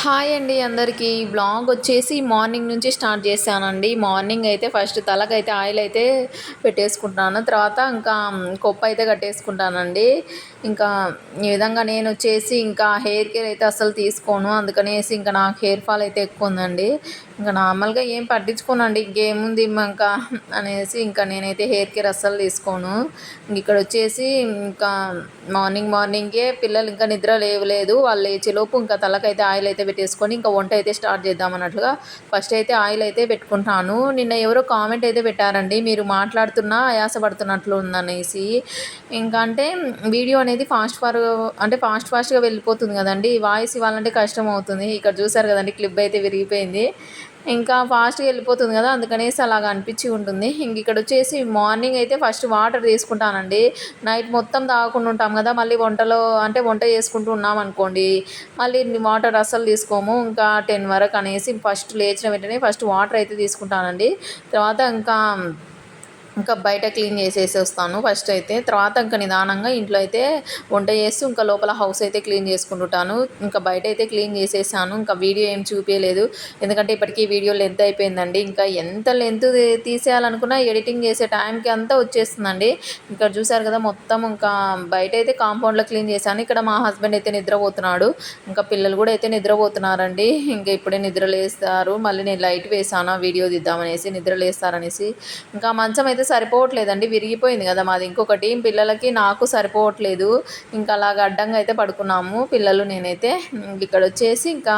Hi అండి అందరికీ. ఈ వ్లాగ్ వచ్చేసి మార్నింగ్ నుంచి స్టార్ట్ చేశానండి. మార్నింగ్ అయితే ఫస్ట్ తలకైతే ఆయిల్ అయితే పెట్టేసుకుంటాను. తర్వాత ఇంకా కొప్పు అయితే కట్టేసుకుంటానండి. ఇంకా ఈ విధంగా నేను వచ్చేసి ఇంకా హెయిర్ కేర్ అయితే అస్సలు తీసుకోను. అందుకనేసి ఇంకా నాకు హెయిర్ ఫాల్ అయితే ఎక్కువ ఉందండి. ఇంకా నార్మల్గా ఏం పట్టించుకోనండి, ఇంకేముంది ఇంకా అనేసి ఇంకా నేనైతే హెయిర్ కేర్ అస్సలు తీసుకోను. ఇక్కడ వచ్చేసి ఇంకా మార్నింగే పిల్లలు ఇంకా నిద్ర లేవలేదు. వాళ్ళు లేచేలోపు ఇంకా తలకైతే ఆయిల్ అయితే పెట్టేసుకొని ఇంకా వంట అయితే స్టార్ట్ చేద్దాం అన్నట్లుగా ఫస్ట్ అయితే ఆయిల్ అయితే పెట్టుకుంటాను. నిన్న ఎవరో కామెంట్ అయితే పెట్టారండి, మీరు మాట్లాడుతున్నా ఆయాస పడుతున్నట్లు ఉందనేసి. ఇంకా అంటే వీడియో అనేది ఫాస్ట్గా వెళ్ళిపోతుంది కదండి, వాయిస్ ఇవ్వాలంటే కష్టం అవుతుంది. ఇక్కడ చూసారు కదండి, క్లిప్ అయితే విరిగిపోయింది. ఇంకా ఫాస్ట్గా వెళ్ళిపోతుంది కదా, అందుకనేసి అలాగ అనిపించి ఉంటుంది. ఇంక ఇక్కడ వచ్చేసి మార్నింగ్ అయితే ఫస్ట్ వాటర్ తీసుకుంటానండి. నైట్ మొత్తం తాగకుండా ఉంటాం కదా, మళ్ళీ వంట చేసుకుంటూ ఉన్నాం అనుకోండి, మళ్ళీ వాటర్ అస్సలు తీసుకోము. ఇంకా 10 వరకు అనేసి ఫస్ట్ లేచిన వెంటనే ఫస్ట్ వాటర్ అయితే తీసుకుంటానండి. తర్వాత ఇంకా బయట క్లీన్ చేసేసి వస్తాను ఫస్ట్ అయితే. తర్వాత ఇంకా నిదానంగా ఇంట్లో అయితే వంట చేస్తూ ఇంకా లోపల హౌస్ అయితే క్లీన్ చేసుకుంటుంటాను. ఇంకా బయట అయితే క్లీన్ చేసేసాను. ఇంకా వీడియో ఏం చూపించలేదు, ఎందుకంటే ఇప్పటికీ వీడియో లెంత్ అయిపోయిందండి. ఇంకా ఎంత లెంత్ తీసేయాలనుకున్నా ఎడిటింగ్ చేసే టైంకి అంతా వచ్చేస్తుందండి. ఇక్కడ చూసారు కదా, మొత్తం ఇంకా బయట అయితే కాంపౌండ్లో క్లీన్ చేశాను. ఇక్కడ మా హస్బెండ్ అయితే నిద్రపోతున్నాడు. ఇంకా పిల్లలు కూడా అయితే నిద్రపోతున్నారండి. ఇంకా ఇప్పుడే నిద్ర లేస్తారు. మళ్ళీ నేను లైట్ వేసాను వీడియో తీద్దామనేసి, నిద్ర లేస్తారనేసి. ఇంకా మంచం అయితే సరిపోవట్లేదండి, విరిగిపోయింది కదా మాది ఇంకొకటి, పిల్లలకి నాకు సరిపోవట్లేదు. ఇంకా అలాగ అడ్డంగా అయితే పడుకున్నాము పిల్లలు నేనైతే. ఇక్కడ వచ్చేసి ఇంకా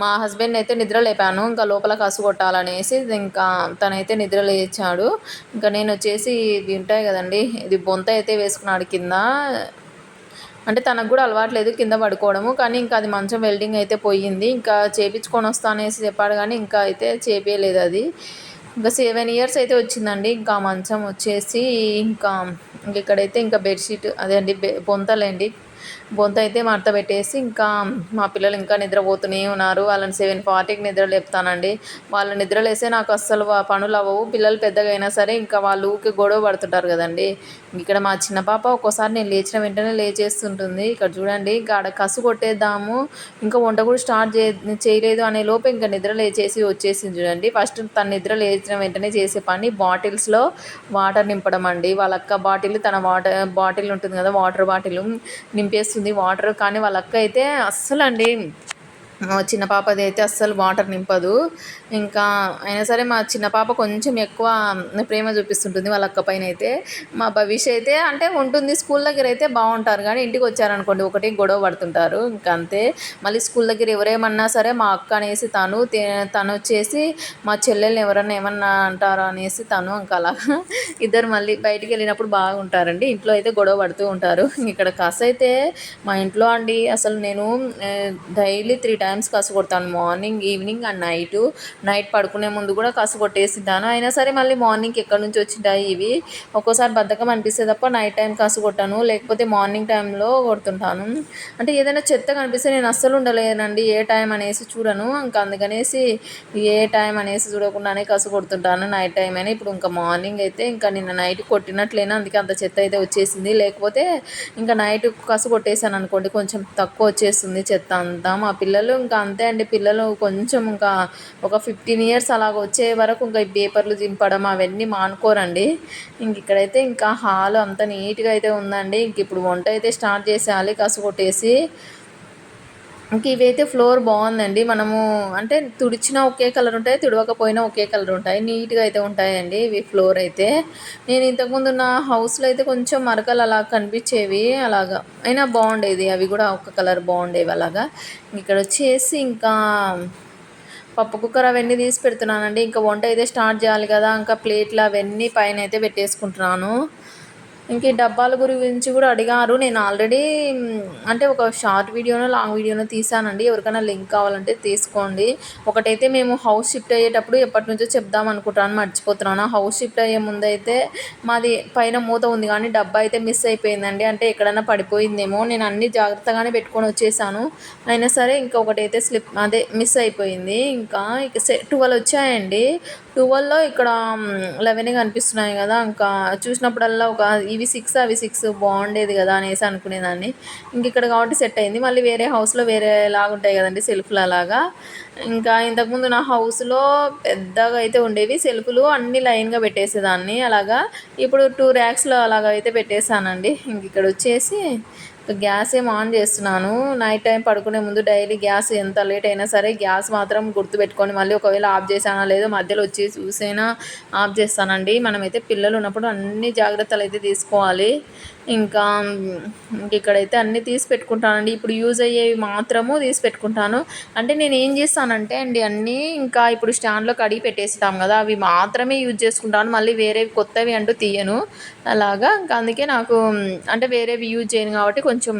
మా హస్బెండ్ అయితే నిద్ర లేపాను, ఇంకా లోపల కసు కొట్టాలనేసి. ఇంకా తనైతే నిద్ర లేచాడు. ఇంకా నేను వచ్చేసి ఇవి ఉంటాయి కదండి, ఇది బొంత అయితే వేసుకున్నాడు కింద. అంటే తనకు కూడా అలవాట్లేదు కింద పడుకోవడము, కానీ ఇంకా అది మంచం వెల్డింగ్ అయితే పోయింది. ఇంకా చేపించుకొని వస్తా అనేసి చెప్పాడు, కానీ ఇంకా అయితే చేపించలేదు అది. ఇంకా 7 ఇయర్స్ అయితే వచ్చిందండి. ఇంకా మంచం వచ్చేసి ఇంకా ఇక్కడైతే ఇంకా బెడ్షీట్ అదే అండి, బొంతలేండి, బొంత అయితే మడత పెట్టేసి ఇంకా మా పిల్లలు ఇంకా నిద్రపోతూనే ఉన్నారు. వాళ్ళని 7:40కి నిద్ర లేపుతానండి. వాళ్ళు నిద్ర లేస్తే నాకు అస్సలు పనులు అవ్వవు. పిల్లలు పెద్దగా అయినా సరే ఇంకా వాళ్ళు ఊరికి గొడవ పడుతుంటారు కదండి. ఇక్కడ మా చిన్న పాప ఒక్కోసారి నేను లేచిన వెంటనే లేచేస్తుంటుంది. ఇక్కడ చూడండి, ఇంకా ఆడ కసు కొట్టేద్దాము, ఇంకా వంట కూడా స్టార్ట్ చేయలేదు అనే లోపు ఇంకా నిద్ర లేచేసి వచ్చేసింది చూడండి. ఫస్ట్ తన నిద్ర లేచిన వెంటనే చేసే పని బాటిల్స్లో వాటర్ నింపడం అండి. వాళ్ళ అక్క బాటిల్, తన బాటిల్ ఉంటుంది కదా, వాటర్ బాటిల్ నింపేస్తుంది వాటర్. కానీ వాళ్ళ అక్క అయితే అస్సలు అండి, చిన్న పాపది అయితే అస్సలు వాటర్ నింపదు. ఇంకా అయినా సరే మా చిన్న పాప కొంచెం ఎక్కువ ప్రేమ చూపిస్తుంటుంది వాళ్ళ అక్క పైన అయితే. మా భవిష్య అయితే అంటే ఉంటుంది, స్కూల్ దగ్గర అయితే బాగుంటారు, కానీ ఇంటికి వచ్చారనుకోండి ఒకటి గొడవ పడుతుంటారు. ఇంకా అంతే. మళ్ళీ స్కూల్ దగ్గర ఎవరేమన్నా సరే మా అక్క అనేసి తను వచ్చేసి మా చెల్లెల్ని ఎవరన్నా ఏమన్నా అంటారా అనేసి తను, ఇంకా అలా ఇద్దరు మళ్ళీ బయటికి వెళ్ళినప్పుడు బాగుంటారండి, ఇంట్లో అయితే గొడవ పడుతూ ఉంటారు. ఇక్కడ కస అయితే మా ఇంట్లో అండి అసలు నేను డైలీ 3 టైమ్స్ కసు కొడతాను, మార్నింగ్, ఈవినింగ్ అండ్ నైట్ పడుకునే ముందు కూడా కసు కొట్టేసింటాను. అయినా సరే మళ్ళీ మార్నింగ్కి ఎక్కడి నుంచి వచ్చింటాయి ఇవి. ఒక్కోసారి బద్ధకం అనిపిస్తే తప్ప నైట్ టైం కసు కొట్టాను, లేకపోతే మార్నింగ్ టైంలో కొడుతుంటాను. అంటే ఏదైనా చెత్త కనిపిస్తే నేను అస్సలు ఉండలేనండి, ఏ టైం అనేసి చూడను. ఇంకా అందుకనేసి ఏ టైం అనేసి చూడకుండానే కసు కొడుతుంటాను, నైట్ టైం అయినా. ఇప్పుడు ఇంకా మార్నింగ్ అయితే ఇంకా నిన్న నైట్ కొట్టినట్లేనా, అందుకే అంత చెత్త అయితే వచ్చేసింది. లేకపోతే ఇంకా నైట్ కసు కొట్టేసాను అనుకోండి, కొంచెం తక్కువ వచ్చేస్తుంది చెత్త అంతా. మా పిల్లలు ఇంకా అంతే అండి, పిల్లలు కొంచెం ఇంకా ఒక 15 ఇయర్స్ అలాగ వచ్చే వరకు ఇంకా ఈ పేపర్లు చింపడం అవన్నీ మానుకోరండి. ఇంక ఇక్కడైతే ఇంకా హాల్ అంతా నీట్గా అయితే ఉందండి. ఇంక ఇప్పుడు వంట అయితే స్టార్ట్ చేసేయాలి కసు కొట్టేసి. ఇంక ఇవైతే ఫ్లోర్ బాగుందండి, మనము అంటే తుడిచినా ఒకే కలర్ ఉంటాయి, తుడవకపోయినా ఒకే కలర్ ఉంటాయి, నీట్గా అయితే ఉంటాయండి ఇవి ఫ్లోర్ అయితే. నేను ఇంతకుముందు నా హౌస్లో అయితే కొంచెం మరకలు అలా కనిపించేవి, అలాగా అయినా బాగుండేది, అవి కూడా ఒక కలర్ బాగుండేవి అలాగా. ఇక్కడ వచ్చేసి ఇంకా పప్పు కుక్కర్ అవన్నీ తీసి పెడుతున్నానండి. ఇంకా వంట అయితే స్టార్ట్ చేయాలి కదా, ఇంకా ప్లేట్లు అవన్నీ పైన అయితే పెట్టేసుకుంటున్నాను. ఇంక ఈ డబ్బాల గురించి కూడా అడిగారు. నేను ఆల్రెడీ అంటే ఒక షార్ట్ వీడియోనో లాంగ్ వీడియోనో తీసానండి, ఎవరికైనా లింక్ కావాలంటే తీసుకోండి. ఒకటైతే మేము హౌస్ షిఫ్ట్ అయ్యేటప్పుడు ఎప్పటి నుంచో చెప్దాం అనుకుంటాను, మర్చిపోతున్నాను. హౌస్ షిఫ్ట్ అయ్యే ముందైతే మాది పైన మూత ఉంది, కానీ డబ్బా అయితే మిస్ అయిపోయిందండి. అంటే ఎక్కడైనా పడిపోయిందేమో, నేను అన్నీ జాగ్రత్తగానే పెట్టుకొని వచ్చేసాను. అయినా సరే ఇంకొకటైతే మిస్ అయిపోయింది. ఇంకా 12 వచ్చాయండి. 12లో ఇక్కడ 11 కనిపిస్తున్నాయి కదా, ఇంకా చూసినప్పుడల్లా ఒక ఇవి 6 అవి 6 బాగుండేది కదా అనేసి అనుకునేదాన్ని. ఇంక ఇక్కడ కాబట్టి సెట్ అయింది. మళ్ళీ వేరే హౌస్లో వేరేలాగా ఉంటాయి కదండి సెల్ఫ్లు అలాగా. ఇంకా ఇంతకుముందు నా హౌస్లో పెద్దగా అయితే ఉండేవి సెల్ఫ్లు, అన్నీ లైన్గా పెట్టేసేదాన్ని అలాగా. ఇప్పుడు 2 ర్యాక్స్లో అలాగ అయితే పెట్టేశానండి. ఇంక ఇక్కడ వచ్చేసి గ్యాస్ ఏం ఆన్ చేస్తున్నాను. నైట్ టైం పడుకునే ముందు డైలీ గ్యాస్ ఎంత లేట్ అయినా సరే గ్యాస్ మాత్రం గుర్తుపెట్టుకొని మళ్ళీ ఒకవేళ ఆఫ్ చేశానా లేదో మధ్యలో వచ్చి చూసైనా ఆఫ్ చేస్తానండి. మనమైతే పిల్లలు ఉన్నప్పుడు అన్ని జాగ్రత్తలు అయితే తీసుకోవాలి. ఇంకా ఇక్కడైతే అన్నీ తీసి పెట్టుకుంటానండి. ఇప్పుడు యూజ్ అయ్యేవి మాత్రము తీసి పెట్టుకుంటాను. అంటే నేను ఏం చేస్తానంటే అండి అన్నీ ఇంకా ఇప్పుడు స్టాండ్లో కడిగి పెట్టేస్తాం కదా, అవి మాత్రమే యూజ్ చేసుకుంటాను. మళ్ళీ వేరేవి కొత్తవి అంటూ తీయను అలాగా. ఇంకా అందుకే నాకు అంటే వేరేవి యూజ్ చేయను కాబట్టి కొంచెం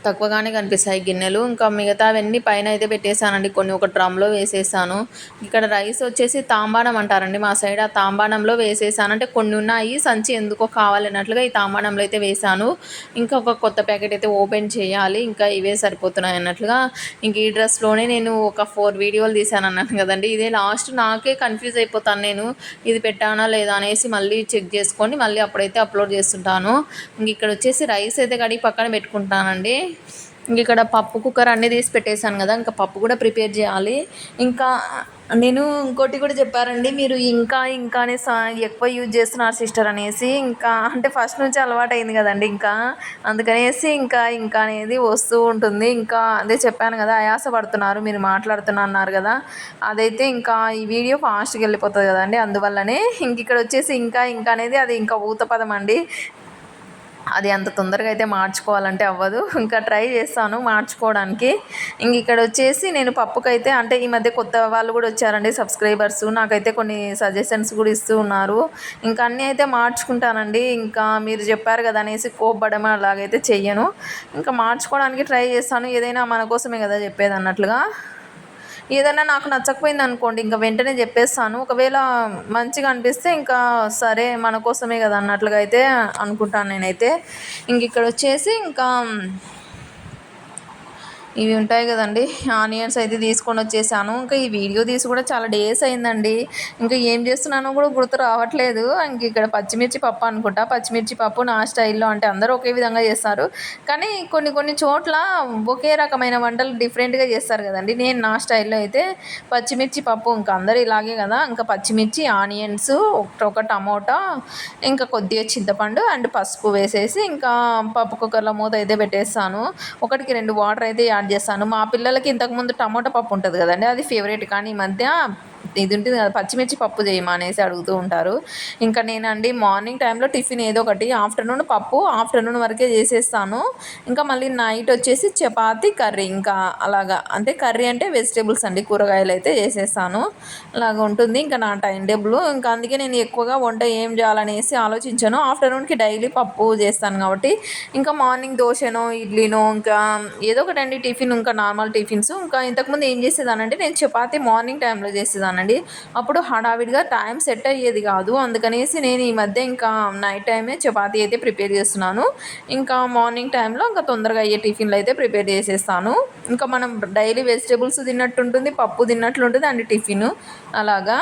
తక్కువగానే కనిపిస్తాయి గిన్నెలు. ఇంకా మిగతావన్నీ పైన అయితే పెట్టేశానండి. కొన్ని ఒక డ్రమ్లో వేసేసాను. ఇక్కడ రైస్ వచ్చేసి తాంబానం అంటారండి మా సైడ్. ఆ తాంబానంలో వేసేసాను. అంటే కొన్ని ఉన్నాయి సంచి ఎందుకో కావాలన్నట్లుగా ఈ తాంబానంలో అయితే వేసాను. ఇంకా ఒక కొత్త ప్యాకెట్ అయితే ఓపెన్ చేయాలి. ఇంకా ఇవే సరిపోతున్నాయి అన్నట్లుగా. ఇంక ఈ డ్రెస్లోనే నేను ఒక 4 వీడియోలు తీసాను అన్నాను కదండి. ఇదే లాస్ట్. నాకే కన్ఫ్యూజ్ అయిపోతాను నేను ఇది పెట్టానా లేదా అనేసి మళ్ళీ చెక్ చేసుకొని మళ్ళీ అప్పుడైతే అప్లోడ్ చేస్తుంటాను. ఇంక ఇక్కడ వచ్చేసి రైస్ అయితే కడిగి పక్కన పెట్టుకుంటానండి. ఇంక ఇక్కడ పప్పు కుక్కర్ అన్నీ తీసి పెట్టేశాను కదా, ఇంకా పప్పు కూడా ప్రిపేర్ చేయాలి. ఇంకా నేను ఇంకోటి కూడా చెప్పారండి మీరు ఇంకానే ఎక్కువ యూజ్ చేస్తున్నారు సిస్టర్ అనేసి. ఇంకా అంటే ఫస్ట్ నుంచి అలవాటు అయింది కదండి, ఇంకా అందుకనేసి ఇంకా అనేది వస్తూ ఉంటుంది. ఇంకా అదే చెప్పాను కదా, ఆయాస పడుతున్నారు మీరు మాట్లాడుతున్నా అన్నారు కదా, అదైతే ఇంకా ఈ వీడియో ఫాస్ట్గా వెళ్ళిపోతుంది కదండి, అందువల్లనే. ఇంక ఇక్కడ వచ్చేసి ఇంకా అనేది అది ఇంకా ఊత పదం అండి. అది అంత తొందరగా అయితే మార్చుకోవాలంటే అవ్వదు. ఇంకా ట్రై చేస్తాను మార్చుకోవడానికి. ఇంక ఇక్కడ వచ్చేసి నేను పప్పుకైతే అంటే ఈ మధ్య కొత్త వాళ్ళు కూడా వచ్చారండి సబ్స్క్రైబర్స్, నాకైతే కొన్ని సజెషన్స్ కూడా ఇస్తూ ఉన్నారు. ఇంకా అన్నీ అయితే మార్చుకుంటానండి. ఇంకా మీరు చెప్పారు కదా అనేసి కోప్పడం అలాగైతే చెయ్యను. ఇంకా మార్చుకోవడానికి ట్రై చేస్తాను. ఏదైనా మన కోసమే కదా చెప్పేది అన్నట్లుగా. ఏదైనా నాకు నచ్చకపోయింది అనుకోండి ఇంకా వెంటనే చెప్పేస్తాను. ఒకవేళ మంచిగా అనిపిస్తే ఇంకా సరే మన కోసమే కదా అన్నట్లుగా అయితే అనుకుంటాను నేనైతే. ఇంక ఇక్కడ వచ్చేసి ఇంకా ఇవి ఉంటాయి కదండి ఆనియన్స్ అయితే తీసుకొని వచ్చేసాను. ఇంకా ఈ వీడియో తీసి కూడా చాలా డేస్ అయిందండి. ఇంకా ఏం చేస్తున్నానో కూడా గుర్తు రావట్లేదు. ఇంక ఇక్కడ పచ్చిమిర్చి పప్పు అనుకుంటా. పచ్చిమిర్చి పప్పు నా స్టైల్లో, అంటే అందరూ ఒకే విధంగా చేస్తారు కానీ కొన్ని చోట్ల ఒకే రకమైన వంటలు డిఫరెంట్గా చేస్తారు కదండి. నేను నా స్టైల్లో అయితే పచ్చిమిర్చి పప్పు, ఇంకా అందరూ ఇలాగే కదా, ఇంకా పచ్చిమిర్చి, ఆనియన్స్, ఒక టమోటా, ఇంకా కొద్దిగా చింతపండు అండ్ పసుపు వేసేసి ఇంకా పప్పు కుక్కర్లో మూత అయితే పెట్టేస్తాను. 1కి 2 వాటర్ అయితే యాడ్ చేస్తాను. మా పిల్లలకి ఇంతకుముందు టమోటా పప్పు ఉంటుంది కదండి, అది ఫేవరెట్. కానీ ఈ మధ్య ఇది ఉంటుంది కదా పచ్చిమిర్చి పప్పు చేయమా అనేసి అడుగుతూ ఉంటారు. ఇంకా నేనండి మార్నింగ్ టైంలో టిఫిన్ ఏదో ఒకటి, ఆఫ్టర్నూన్ పప్పు, ఆఫ్టర్నూన్ వరకే చేసేస్తాను. ఇంకా మళ్ళీ నైట్ వచ్చేసి చపాతీ, కర్రీ, ఇంకా అలాగా. అంటే కర్రీ అంటే వెజిటేబుల్స్ అండి, కూరగాయలు అయితే చేసేస్తాను. అలాగ ఉంటుంది ఇంకా నా టైం టేబుల్. ఇంకా అందుకే నేను ఎక్కువగా వంట ఏం చేయాలనేసి ఆలోచించాను. ఆఫ్టర్నూన్కి డైలీ పప్పు చేస్తాను కాబట్టి ఇంకా మార్నింగ్ దోశనో ఇడ్లీనో ఇంకా ఏదో ఒకటండి టిఫిన్, ఇంకా నార్మల్ టిఫిన్స్. ఇంకా ఇంతకుముందు ఏం చేసేదానంటే నేను చపాతీ మార్నింగ్ టైంలో చేసేదానండి. అప్పుడు హడావిడిగా టైం సెట్ అయ్యేది కాదు. అందుకనేసి నేను ఈ మధ్య ఇంకా నైట్ టైమే చపాతీ అయితే ప్రిపేర్ చేస్తున్నాను. ఇంకా మార్నింగ్ టైంలో ఇంకా తొందరగా అయ్యే టిఫిన్లు అయితే ప్రిపేర్ చేసేస్తాను. ఇంకా మనం డైలీ వెజిటేబుల్స్ తిన్నట్టు ఉంటుంది, పప్పు తిన్నట్లు ఉంటుంది అండ్ టిఫిన్ అలాగా.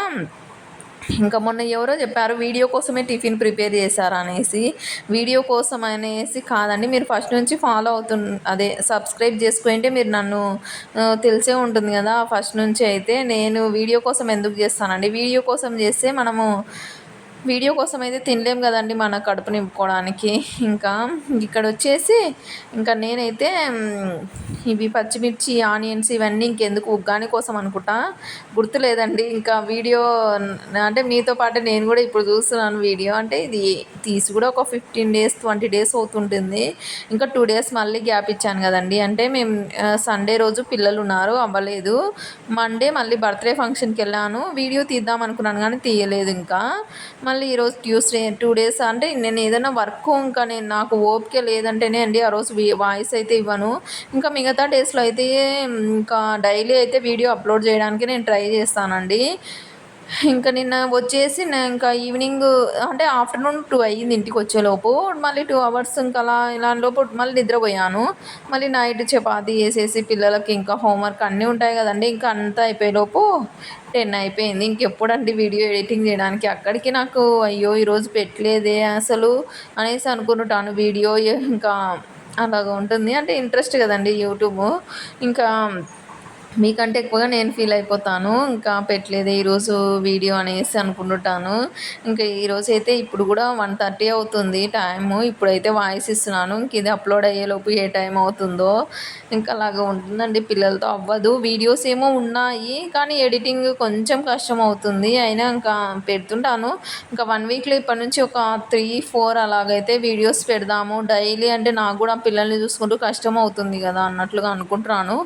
ఇంకా మొన్న ఎవరో చెప్పారు వీడియో కోసమే టిఫిన్ ప్రిపేర్ చేశారా అనేసి. వీడియో కోసం అనేసి కాదండి, మీరు ఫస్ట్ నుంచి ఫాలో అదే సబ్స్క్రైబ్ చేసుకుంటే మీరు నన్ను తెలిసే ఉంటుంది కదా ఫస్ట్ నుంచి. అయితే నేను వీడియో కోసం ఎందుకు చేస్తానండి, వీడియో కోసం చేస్తే మనము వీడియో కోసం అయితే తినలేం కదండి మన కడుపు నింపుకోవడానికి. ఇంకా ఇక్కడ వచ్చేసి ఇంకా నేనైతే ఇవి పచ్చిమిర్చి, ఆనియన్స్ ఇవన్నీ ఇంకెందుకు ఉగ్గాని కోసం అనుకుంటా, గుర్తులేదండి. ఇంకా వీడియో అంటే మీతో పాటు నేను కూడా ఇప్పుడు చూస్తున్నాను వీడియో. అంటే ఇది తీసి కూడా ఒక 15 డేస్ 20 డేస్ అవుతుంటుంది. ఇంకా 2 డేస్ మళ్ళీ గ్యాప్ ఇచ్చాను కదండి. అంటే మేము సండే రోజు పిల్లలు ఉన్నారు అవ్వలేదు. మండే మళ్ళీ బర్త్డే ఫంక్షన్కి వెళ్ళాను, వీడియో తీద్దాం అనుకున్నాను కానీ తీయలేదు. ఇంకా మళ్ళీ ఈరోజు ట్యూస్డే 2 డేస్. అంటే నేను ఏదైనా వర్క్ ఇంకా నాకు ఓపిక లేదంటేనే అండి ఆ రోజు వాయిస్ అయితే ఇవ్వను. ఇంకా మిగతా డేస్లో అయితే ఇంకా డైలీ అయితే వీడియో అప్లోడ్ చేయడానికి నేను ట్రై చేస్తానండి. ఇంకా నిన్న వచ్చేసి ఇంకా ఈవినింగ్ అంటే ఆఫ్టర్నూన్ 2 అయ్యింది ఇంటికి వచ్చేలోపు. మళ్ళీ 2 అవర్స్ ఇంకా అలా ఇలాంటి లోపు మళ్ళీ నిద్రపోయాను. మళ్ళీ నైట్ చపాతీ చేసేసి పిల్లలకి ఇంకా హోంవర్క్ అన్నీ ఉంటాయి కదండీ! ఇంకా అంతా అయిపోయేలోపు 10 అయిపోయింది. ఇంకెప్పుడండి వీడియో ఎడిటింగ్ చేయడానికి అక్కడికి నాకు అయ్యో! ఈరోజు పెట్టలేదే అసలు అనేసి అనుకుంటుంటాను. వీడియో ఇంకా అలాగ ఉంటుంది. అంటే ఇంట్రెస్ట్ కదండీ యూట్యూబు. ఇంకా మీకంటే ఎక్కువగా నేను ఫీల్ అయిపోతాను. ఇంకా పెట్టలేదే ఈరోజు వీడియో అనేసి అనుకుంటుంటాను. ఇంకా ఈరోజైతే ఇప్పుడు కూడా 1:30 అవుతుంది టైము. ఇప్పుడైతే వాయిస్ ఇస్తున్నాను. ఇంక ఇది అప్లోడ్ అయ్యేలోపు ఏ టైం అవుతుందో ఇంకా అలాగ ఉంటుందండి. పిల్లలతో అవ్వదు. వీడియోస్ ఏమో ఉన్నాయి. కానీ ఎడిటింగ్ కొంచెం కష్టం అవుతుంది. అయినా ఇంకా పెడుతుంటాను. ఇంకా 1 వీక్‌లో ఇప్పటి నుంచి ఒక 3, 4 అలాగైతే వీడియోస్ పెడదాము. డైలీ అంటే నాకు కూడా పిల్లల్ని చూసుకుంటూ కష్టం అవుతుంది కదా అన్నట్లుగా అనుకుంటున్నాను.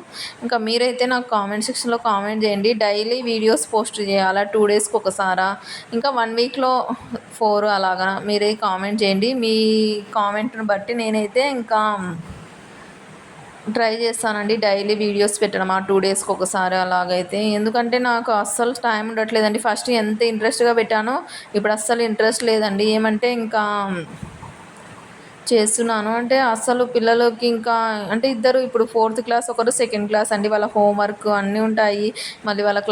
ఇంకా మీరైతే నాకు కామెంట్ సెక్షన్‌లో కామెంట్ చేయండి. డైలీ వీడియోస్ పోస్ట్ చేయాలా? 2 డేస్‌కి ఒకసారా? ఇంకా 1 వీక్‌లో 4 అలాగా మీరే కామెంట్ చేయండి. మీ కామెంట్‌ని బట్టి నేనైతే ఇంకా ట్రై చేస్తానండి డైలీ వీడియోస్ పెట్టడం. 2 డేస్‌కి ఒకసారి అలాగైతే. ఎందుకంటే నాకు అస్సలు టైం ఉండట్లేదండి. ఫస్ట్ ఎంత ఇంట్రెస్ట్‌గా పెట్టానో ఇప్పుడు అస్సలు ఇంట్రెస్ట్ లేదండి. ఏమంటే ఇంకా చేస్తున్నాను. అంటే అస్సలు పిల్లలకి ఇంకా అంటే ఇద్దరు ఇప్పుడు ఫోర్త్ క్లాస్, ఒకరు సెకండ్ క్లాస్ అండి. వాళ్ళ హోంవర్క్ అన్నీ ఉంటాయి. మళ్ళీ వాళ్ళకి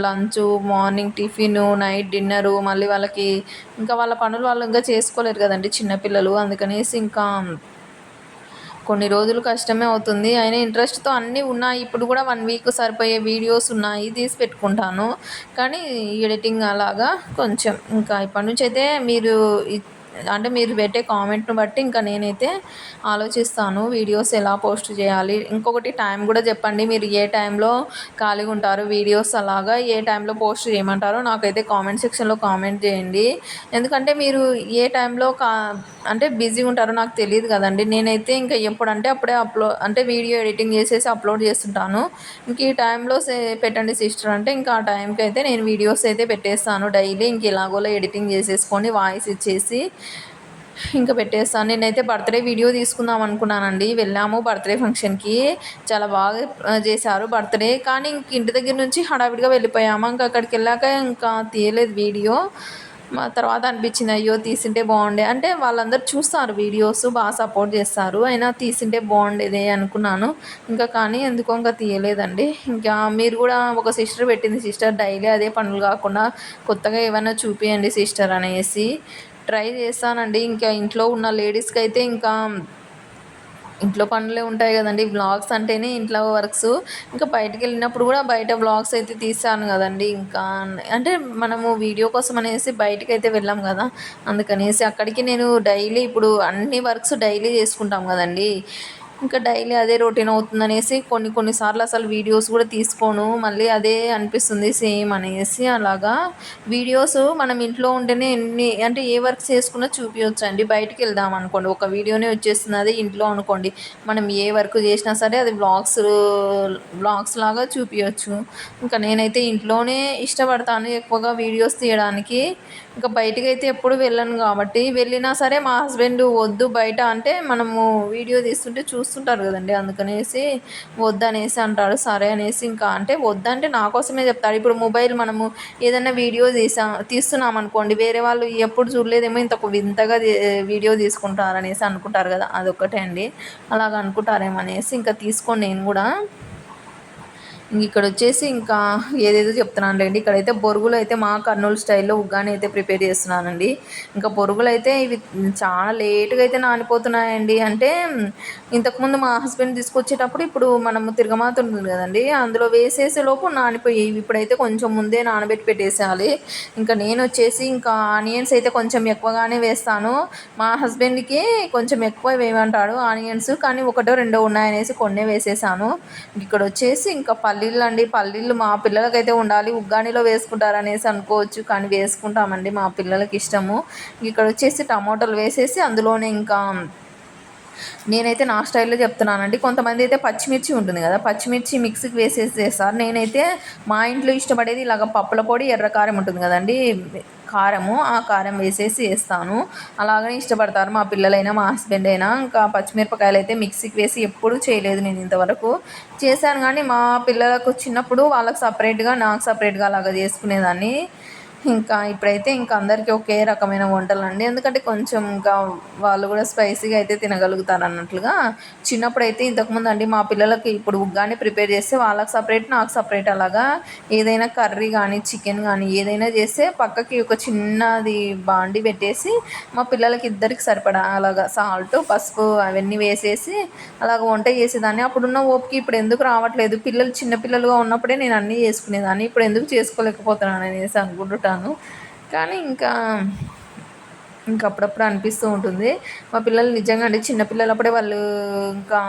lunch, morning tiffin, night dinner, మళ్ళీ వాళ్ళకి ఇంకా వాళ్ళ పనులు వాళ్ళు ఇంకా చేసుకోలేరు కదండీ చిన్న పిల్లలు. అందుకనేసి ఇంకా కొన్ని రోజులు కష్టమే అవుతుంది. అయినా ఇంట్రెస్ట్‌తో అన్నీ ఉన్నాయి. ఇప్పుడు కూడా 1 వీక్ సరిపోయే వీడియోస్ ఉన్నాయి. తీసి పెట్టుకుంటాను. కానీ ఎడిటింగ్ అలాగా కొంచెం ఇంకా ఇప్పటి నుంచైతే మీరు అంటే మీరు పెట్టే కామెంట్‌ని బట్టి ఇంకా నేనైతే ఆలోచిస్తాను. వీడియోస్ ఎలా పోస్ట్ చేయాలి? ఇంకొకటి టైం కూడా చెప్పండి. మీరు ఏ టైంలో ఖాళీగా ఉంటారు? వీడియోస్ అలాగా ఏ టైంలో పోస్ట్ చేయమంటారో నాకైతే కామెంట్ సెక్షన్‌లో కామెంట్ చేయండి. ఎందుకంటే మీరు ఏ టైంలో అంటే బిజీగా ఉంటారో నాకు తెలీదు కదండీ. నేనైతే ఇంకా ఎప్పుడంటే అప్పుడే అంటే వీడియో ఎడిటింగ్ చేసేసి అప్లోడ్ చేస్తుంటాను. ఇంక ఈ టైంలో పెట్టండి సిస్టర్ అంటే ఇంకా ఆ టైంకి అయితే నేను వీడియోస్ అయితే పెట్టేస్తాను డైలీ. ఇంక ఎలాగోలా ఎడిటింగ్ చేసేసుకొని వాయిస్ ఇచ్చేసి ఇంకా పెట్టేస్తాను. నేనైతే బర్త్‌డే వీడియో తీసుకుందాం అనుకున్నానండి. వెళ్ళాము బర్త్‌డే ఫంక్షన్‌కి. చాలా బాగా చేశారు బర్త్‌డే. కానీ ఇంక ఇంటి దగ్గర నుంచి హడావిడిగా వెళ్ళిపోయాము. ఇంక అక్కడికెళ్ళాక ఇంకా తీయలేదు వీడియో. తర్వాత అనిపించింది అయ్యో! తీసుంటే బాగుండే. అంటే వాళ్ళందరూ చూస్తారు వీడియోస్ బాగా సపోర్ట్ చేస్తారు. అయినా తీసుంటే బాగుండేదే అనుకున్నాను. ఇంకా కానీ ఎందుకో ఇంకా తీయలేదండి. ఇంకా మీరు కూడా ఒక సిస్టర్ పెట్టింది సిస్టర్ డైలీ అదే పనులు కాకుండా కొత్తగా ఏమైనా చూపియండి సిస్టర్ అనేసి. ట్రై చేస్తానండి. ఇంకా ఇంట్లో ఉన్న లేడీస్‌కైతే ఇంకా ఇంట్లో పనులే ఉంటాయి కదండీ. వ్లాగ్స్ అంటేనే ఇంట్లో వర్క్స్. ఇంకా బయటికెళ్ళినప్పుడు కూడా బయట వ్లాగ్స్ అయితే తీస్తాను కదండీ. ఇంకా అంటే మనము వీడియో కోసం అనేసి బయటికైతే వెళ్ళాం కదా! అందుకనేసి అక్కడికి నేను డైలీ ఇప్పుడు అన్ని వర్క్స్ డైలీ చేసుకుంటాం కదండీ. ఇంకా డైలీ అదే రొటీన్ అవుతుందనేసి కొన్ని కొన్ని సార్లు అసలు వీడియోస్ కూడా తీసుకోను. మళ్ళీ అదే అనిపిస్తుంది సేమ్ అనేసి అలాగా. వీడియోస్ మనం ఇంట్లో ఉంటేనే ఎన్ని అంటే ఏ వర్క్ చేసుకున్నా చూపియొచ్చండి. బయటికెళ్దామనుకోండి ఒక వీడియోనే వచ్చేస్తుంది. అదే ఇంట్లో అనుకోండి మనం ఏ వర్క్ చేసినా సరే అది వ్లాగ్స్ లాగా చూపియొచ్చు. ఇంకా నేనైతే ఇంట్లోనే ఇష్టపడతాను ఎక్కువగా వీడియోస్ తీయడానికి. ఇంకా బయటికైతే ఎప్పుడు వెళ్ళను కాబట్టి వెళ్ళినా సరే మా హస్బెండ్ వద్దు బయట అంటే మనము వీడియో తీస్తుంటే చూస్తుంటారు కదండీ. అందుకనేసి వద్దనేసి అంటాడు. సరే అనేసి ఇంకా అంటే వద్దంటే నా కోసమే చెప్తాడు. ఇప్పుడు మొబైల్ మనము ఏదైనా వీడియో తీస్తున్నామనుకోండి వేరే వాళ్ళు ఎప్పుడు చూడలేదేమో ఇంత వింతగా వీడియో తీసుకుంటారనేసి అనుకుంటారు కదా! అదొక్కటే అండి. అలాగ అనుకుంటారేమో అనేసి ఇంకా తీసుకోను నేను కూడా. ఇక్కడొచ్చేసి ఇంకా ఏదేదో చెప్తున్నానులెండి. ఇక్కడైతే బొరుగులైతే మా కర్నూలు స్టైల్‌లో ఉగ్గాని అయితే ప్రిపేర్ చేస్తున్నానండి. ఇంకా బొరుగులైతే ఇవి చాలా లేట్‌గా అయితే నానిపోతున్నాయండి. అంటే ఇంతకుముందు మా హస్బెండ్ తీసుకొచ్చేటప్పుడు ఇప్పుడు మనము తిరగమాత ఉంటుంది కదండీ! అందులో వేసేసేలోపు నానిపోయేవి. ఇప్పుడైతే కొంచెం ముందే నానబెట్టి పెట్టేసేయాలి. ఇంకా నేనొచ్చేసి ఇంకా ఆనియన్స్ అయితే కొంచెం ఎక్కువగానే వేస్తాను. మా హస్బెండ్‌కి కొంచెం ఎక్కువ వేయమంటాడు ఆనియన్స్. కానీ ఒకటో రెండో ఉన్నాయనేసి కొన్నే వేసేసాను. ఇక్కడొచ్చేసి ఇంకా పల్లీలండి. పల్లీలు మా పిల్లలకైతే ఉండాలి. ఉగ్గానిలో వేసుకుంటారనేసి అనుకోవచ్చు. కానీ వేసుకుంటామండి. మా పిల్లలకి ఇష్టము. ఇక్కడొచ్చేసి టమాటాలు వేసేసి అందులోనే ఇంకా నేనైతే నా స్టైల్‌లో చెప్తున్నానండి. కొంతమంది అయితే పచ్చిమిర్చి ఉంటుంది కదా! పచ్చిమిర్చి మిక్సీకి వేసేసి చేస్తారు. నేనైతే మా ఇంట్లో ఇష్టపడేది ఇలాగ పప్పుల పొడి, ఎర్ర కారం ఉంటుంది కదండీ! కారము. ఆ కారం వేసేసి ఏస్తాను. అలాగనే ఇష్టపడతారు మా పిల్లలైనా, మా హస్బెండ్ అయినా. ఇంకా పచ్చిమిరపకాయలైతే మిక్సీకి వేసి ఎప్పుడూ చేయలేదు నేను ఇంతవరకు. చేశాను గానీ మా పిల్లలకు చిన్నప్పుడు వాళ్ళకి సపరేట్‌గా, నాకు సపరేట్‌గా అలాగా చేసుకునేదాన్ని. ఇంకా ఇప్పుడైతే ఇంకా అందరికీ ఒకే రకమైన వంటలండి. ఎందుకంటే కొంచెం ఇంకా వాళ్ళు కూడా స్పైసీగా అయితే తినగలుగుతారు అన్నట్లుగా. చిన్నప్పుడైతే ఇంతకుముందు అండి మా పిల్లలకి ఇప్పుడు ఉగ్గాని ప్రిపేర్ చేస్తే వాళ్ళకి సపరేట్, నాకు సపరేట్ అలాగా ఏదైనా కర్రీ కానీ, చికెన్ కానీ ఏదైనా చేస్తే పక్కకి ఒక చిన్నది బాండి పెట్టేసి మా పిల్లలకి ఇద్దరికి సరిపడా అలాగా సాల్ట్, పసుపు అవన్నీ వేసేసి అలాగ వంట చేసేదాన్ని. అప్పుడున్న ఓపిక ఇప్పుడు ఎందుకు రావట్లేదు. పిల్లలు చిన్న పిల్లలుగా ఉన్నప్పుడే నేను అన్నీ చేసుకునేదాన్ని. ఇప్పుడు ఎందుకు చేసుకోలేకపోతున్నాను అనేసి అనుకుంటుంటాను. కానీ ఇంకా అప్పుడప్పుడు అనిపిస్తూ ఉంటుంది. మా పిల్లలు నిజంగా అండి చిన్న పిల్లలప్పుడే వాళ్ళు ఇంకా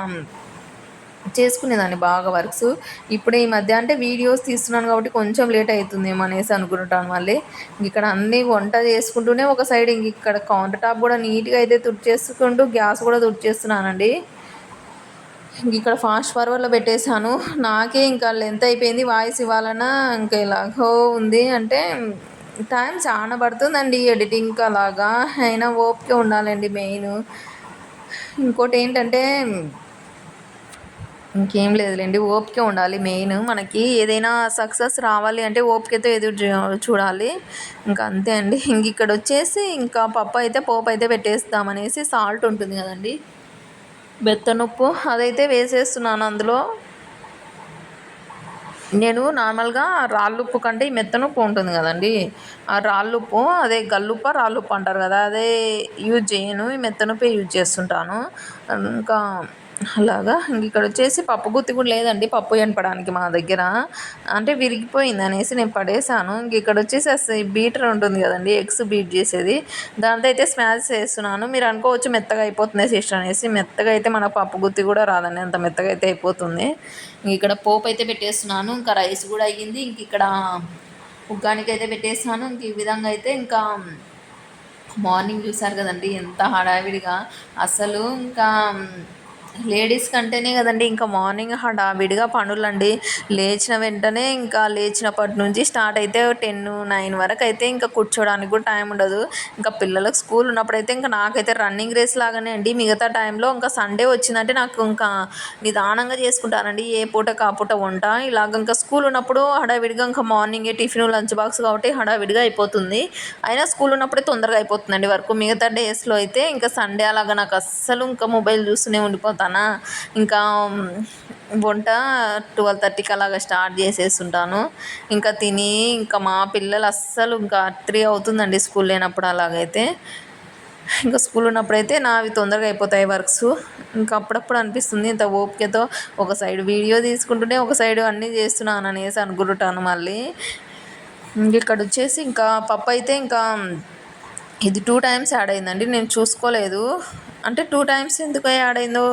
చేసుకునేదాన్ని బాగా వర్క్స్. ఇప్పుడు ఈ మధ్య అంటే వీడియోస్ తీస్తున్నాను కాబట్టి కొంచెం లేట్ అవుతుందేమో అనేసి అనుకుంటాను మళ్ళీ. ఇక్కడ అన్నీ వంట చేసుకుంటూనే ఒక సైడ్ ఇక్కడ కౌంటర్ టాప్ కూడా నీట్గా అయితే తుడిచేసుకుంటూ గ్యాస్ కూడా తుడిచేస్తున్నానండి. ఇక్కడ ఫాస్ట్ ఫార్వర్డ్లో పెట్టేశాను. నాకే ఇంకా లెంత్ అయిపోయింది. వాయిస్ ఇవ్వాలన్నా ఇంకా ఎలాగో ఉంది. అంటే టైం చాలా పడుతుందండి ఎడిటింగ్కి అలాగా. అయినా ఓపిక ఉండాలండి మెయిన్. ఇంకోటి ఏంటంటే ఇంకేం లేదులేండి, ఓపిక ఉండాలి మెయిన్. మనకి ఏదైనా సక్సెస్ రావాలి అంటే ఓపికతో ఎదురు చూడాలి. ఇంకా అంతే అండి. ఇక్కడ వచ్చేసి ఇంకా పప్పు అయితే పోపు అయితే పెట్టేస్తామనేసి సాల్ట్ ఉంటుంది కదండి, బెత్తనుప్పు అదైతే వేసేస్తున్నాను అందులో. నేను నార్మల్గా రాళ్ళుప్పు కంటే ఈ మెత్తనుప్పు ఉంటుంది కదండి, ఆ రాళ్ళుప్పు అదే గల్లుప్ప రాళ్ళుప్పు అంటారు కదా, అదే యూజ్ చేయను, ఈ మెత్తనుప్పే యూజ్ చేస్తుంటాను. ఇంకా అలాగా ఇక్కడ వచ్చేసి పప్పు గుత్తి కూడా లేదండి పప్పు ఎనపడానికి మా దగ్గర. అంటే విరిగిపోయింది అనేసి నేను పడేసాను. ఇక్కడ వచ్చేసి బీటర్ ఉంటుంది కదండి, ఎగ్స్ బీట్ చేసేది, దాంతో అయితే స్మాష్ చేస్తున్నాను. మీరు అనుకోవచ్చు మెత్తగా అయిపోతుంది సిస్టర్ అనేసి. మెత్తగా అయితే మన పప్పు గుత్తి కూడా రాదండి, అంత మెత్తగా అయితే అయిపోతుంది. ఇక్కడ పోపు అయితే పెట్టేస్తున్నాను. ఇంకా రైస్ కూడా అయ్యింది. ఇక్కడ ఉగ్గానికి అయితే పెట్టేస్తున్నాను. ఈ విధంగా అయితే ఇంకా మార్నింగ్ చూసారు కదండి ఎంత హడావిడిగా. అసలు ఇంకా లేడీస్ కంటేనే కదండి ఇంకా మార్నింగ్ హడావిడిగా పనులండి. లేచిన వెంటనే ఇంకా లేచినప్పటి నుంచి స్టార్ట్ అయితే 10-9 వరకు అయితే ఇంకా కూర్చోడానికి కూడా టైం ఉండదు. ఇంకా పిల్లలకు స్కూల్ ఉన్నప్పుడైతే ఇంకా నాకైతే రన్నింగ్ రేస్ లాగానే అండి. మిగతా టైంలో ఇంకా సండే వచ్చిందంటే నాకు ఇంకా నిదానంగా చేసుకుంటానండి, ఏ పూటకు ఆ పూట వంట. ఇలాగ ఇంకా స్కూల్ ఉన్నప్పుడు హడావిడిగా ఇంకా మార్నింగే టిఫిన్ లంచ్ బాక్స్ కాబట్టి హడావిడిగా అయిపోతుంది. అయినా స్కూల్ ఉన్నప్పుడే తొందరగా అయిపోతుందండి వర్క్. మిగతా డేస్లో అయితే ఇంకా సండే అలాగా నాకు అస్సలు ఇంకా మొబైల్ చూస్తూనే ఉండిపోతానా. ఇంకా వంట 12:30కి అలాగా స్టార్ట్ చేసేస్తుంటాను. ఇంకా తిని ఇంకా మా పిల్లలు అస్సలు ఇంకా 3 అవుతుందండి స్కూల్ లేనప్పుడు. అలాగైతే ఇంకా స్కూల్ ఉన్నప్పుడైతే నావి తొందరగా అయిపోతాయి వర్క్స్. ఇంకా అప్పుడప్పుడు అనిపిస్తుంది ఇంత ఓపికతో ఒక సైడ్ వీడియో తీసుకుంటూనే ఒక సైడ్ అన్నీ చేస్తున్నాను అనేసి అనుకుంటాను మళ్ళీ. ఇక్కడ వచ్చేసి ఇంకా పప్పు అయితే ఇంకా ఇది 2 టైమ్స్ యాడ్ అయిందండి, నేను చూసుకోలేదు. అంటే 2 టైమ్స్ ఎందుకు యాడ్ అయిందో,